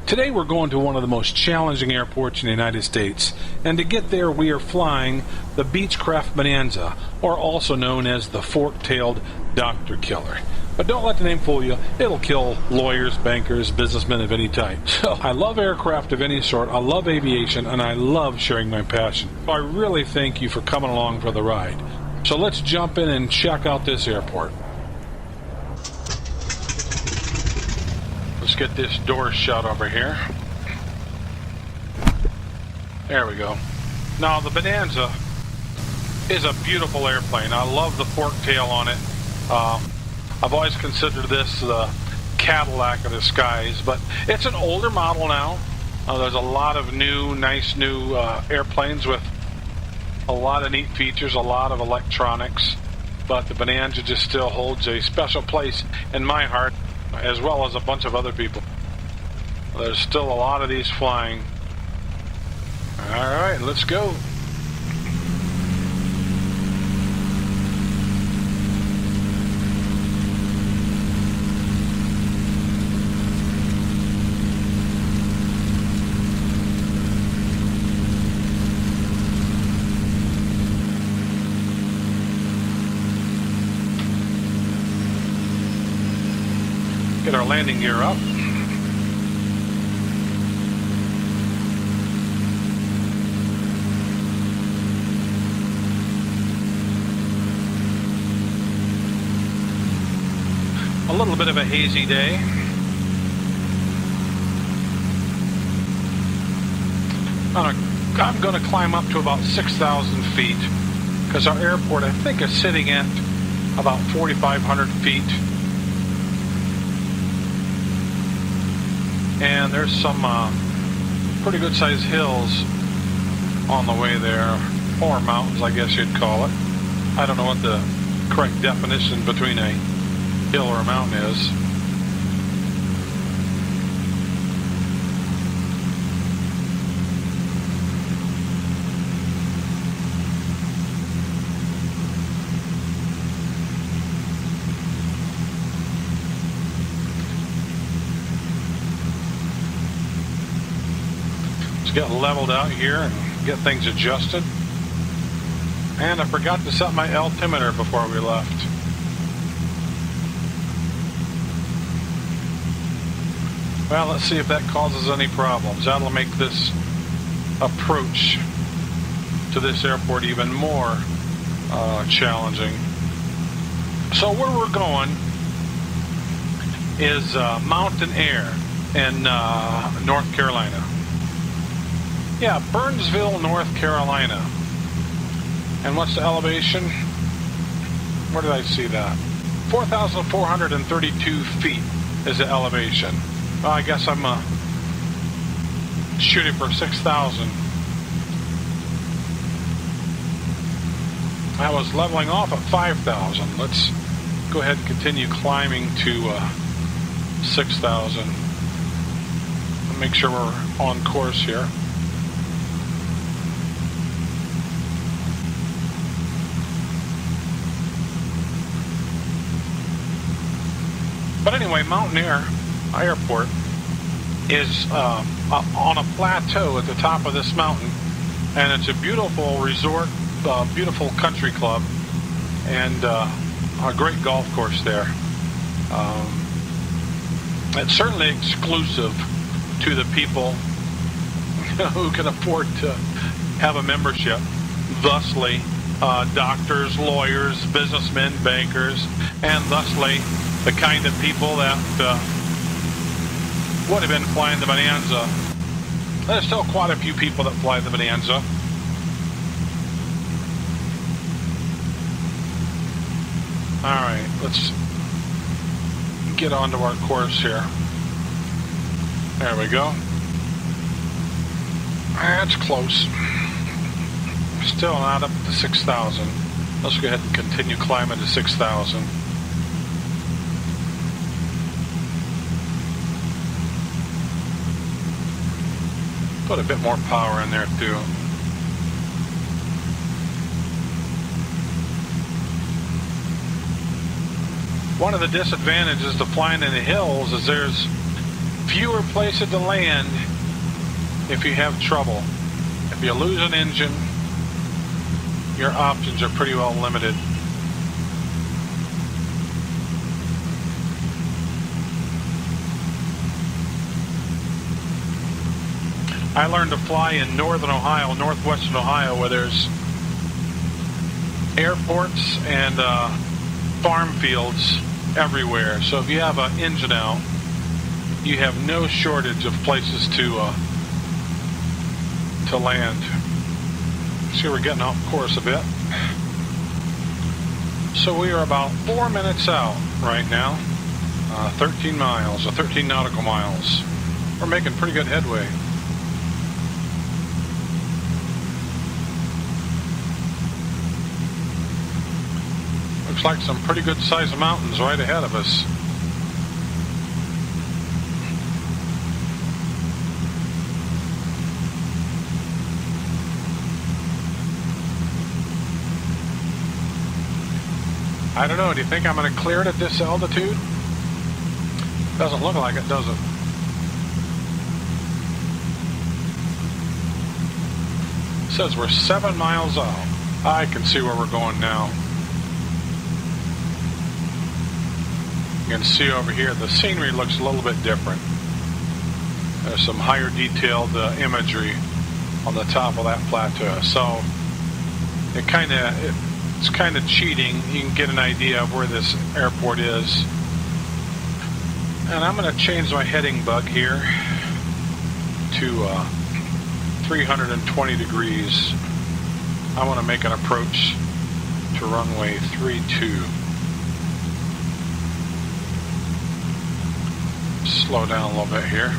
Today we're going to one of the most challenging airports in the United States, and to get there we are flying the Beechcraft Bonanza, or also known as the fork-tailed Dr. Killer. But don't let the name fool you, it'll kill lawyers, bankers, businessmen of any type. So, I love aircraft of any sort, I love aviation, and I love sharing my passion. So I really thank you for coming along for the ride. So let's jump in and check out this airport. Let's get this door shut over here. There we go. Now the Bonanza is a beautiful airplane. I love the fork tail on it. I've always considered this the Cadillac of the skies, but it's an older model now. There's a lot of nice new airplanes with a lot of neat features, a lot of electronics, but the Bonanza just still holds a special place in my heart, as well as a bunch of other people. There's still a lot of these flying. Alright, let's go. Get our landing gear up. A little bit of a hazy day. I'm going to climb up to about 6,000 feet because our airport, I think, is sitting at about 4,500 feet. And there's some pretty good sized hills on the way there, or mountains I guess you'd call it. I don't know what the correct definition between a hill or a mountain is. Get leveled out here and get things adjusted. And I forgot to set my altimeter before we left. Well, let's see if that causes any problems. That'll make this approach to this airport even more challenging. So where we're going is Mtn Air in North Carolina. Yeah, Burnsville, North Carolina. And what's the elevation? Where did I see that? 4,432 feet is the elevation. Well, I guess I'm shooting for 6,000. I was leveling off at 5,000. Let's go ahead and continue climbing to 6,000. Make sure we're on course here. But anyway, Mtn Air Airport is on a plateau at the top of this mountain, and it's a beautiful resort, beautiful country club, and a great golf course there. It's certainly exclusive to the people who can afford to have a membership. Thusly, doctors, lawyers, businessmen, bankers, and thusly the kind of people that would have been flying the Bonanza. There's still quite a few people that fly the Bonanza. Alright, let's get onto our course here. There we go. That's close. Still not up to 6,000. Let's go ahead and continue climbing to 6,000. Put a bit more power in there too. One of the disadvantages to flying in the hills is there's fewer places to land if you have trouble. If you lose an engine, your options are pretty well limited. I learned to fly in northern Ohio, northwestern Ohio, where there's airports and farm fields everywhere. So if you have an engine out, you have no shortage of places to land. See, we're getting off course a bit. So we are about 4 minutes out right now. 13 miles, 13 nautical miles. We're making pretty good headway. Looks like some pretty good sized mountains right ahead of us. I don't know, do you think I'm going to clear it at this altitude? Doesn't look like it, does it? It says we're 7 miles out. I can see where we're going now. You can see over here the scenery looks a little bit different. There's some higher detailed imagery on the top of that plateau. So it's kind of cheating. You can get an idea of where this airport is. And I'm going to change my heading bug here to 320 degrees. I want to make an approach to runway 32. Slow down a little bit here.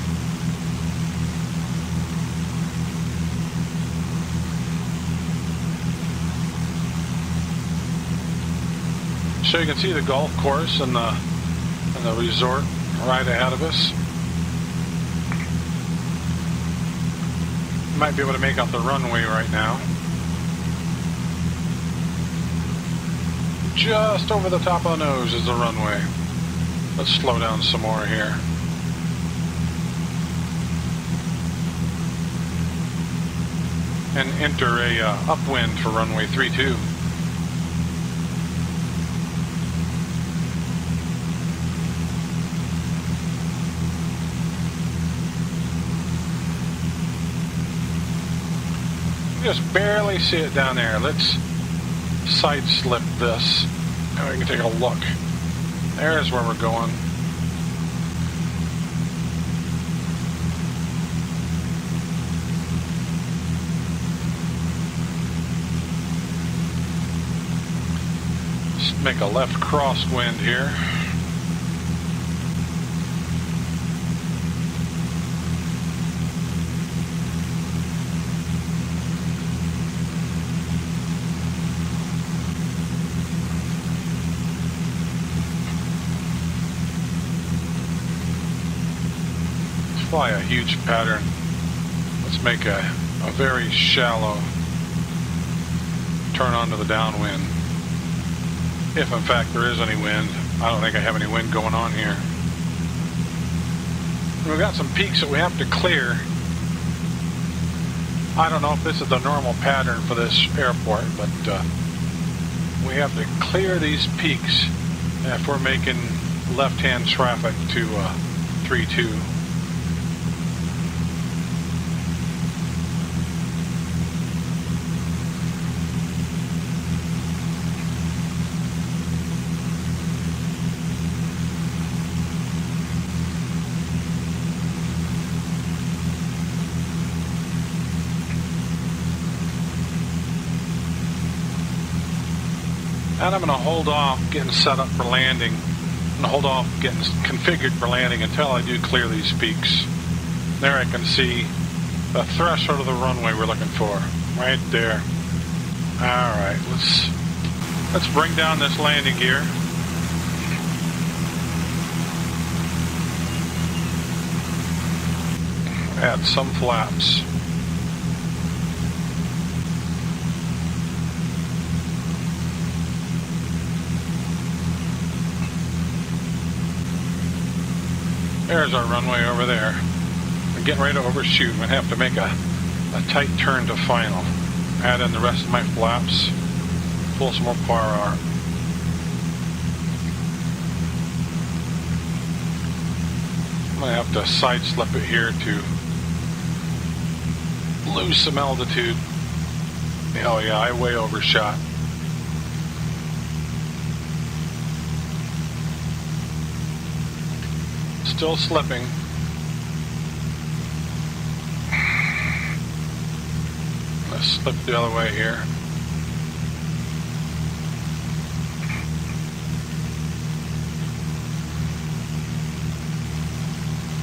So you can see the golf course and the resort right ahead of us. Might be able to make out the runway right now. Just over the top of the nose is the runway. Let's slow down some more here. And enter a upwind for runway 32. Just barely see it down there. Let's side slip this. Now we can take a look. There's where we're going. Let's make a left crosswind here. Fly a huge pattern. Let's make a very shallow turn onto the downwind. If in fact there is any wind. I don't think I have any wind going on here. We've got some peaks that we have to clear. I don't know if this is the normal pattern for this airport, but we have to clear these peaks if we're making left-hand traffic to 32. And I'm going to hold off getting set up for landing. I'm going to hold off getting configured for landing until I do clear these peaks. There I can see the threshold of the runway we're looking for. Right there. Alright, let's bring down this landing gear. Add some flaps. There's our runway over there. We're getting ready to overshoot. I'm going to have to make a tight turn to final. Add in the rest of my flaps. Pull some more power out. I'm going to have to side slip it here to lose some altitude. Oh yeah, I way overshot. Still slipping. Let's slip the other way here.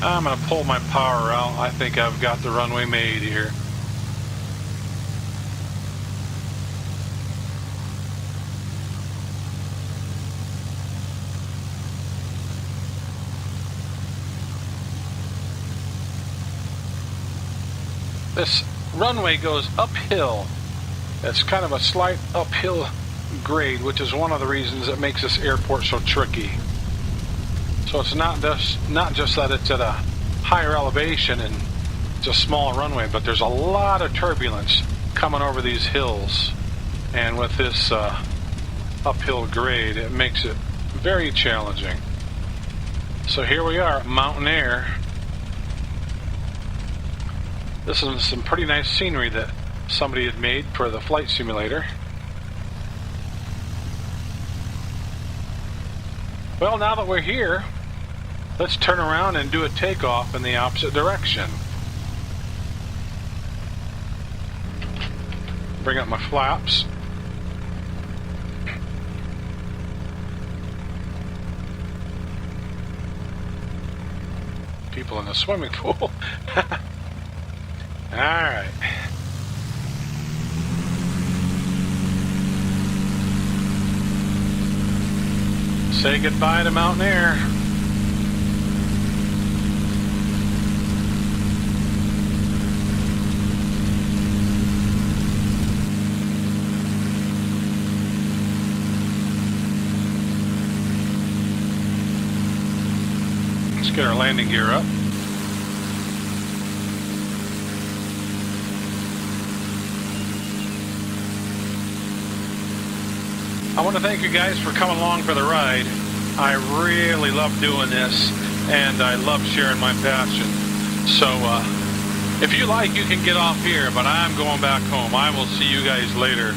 I'm going to pull my power out. I think I've got the runway made here. This runway goes uphill. It's kind of a slight uphill grade, which is one of the reasons it makes this airport so tricky. So it's not just that it's at a higher elevation and it's a small runway, but there's a lot of turbulence coming over these hills. And with this uphill grade, it makes it very challenging. So here we are at Mtn Air. This is some pretty nice scenery that somebody had made for the flight simulator. Well, now that we're here, let's turn around and do a takeoff in the opposite direction. Bring up my flaps. People in the swimming pool. All right. Say goodbye to Mtn Air. Let's get our landing gear up. I want to thank you guys for coming along for the ride. I really love doing this, and I love sharing my passion. So, if you like, you can get off here, but I'm going back home. I will see you guys later.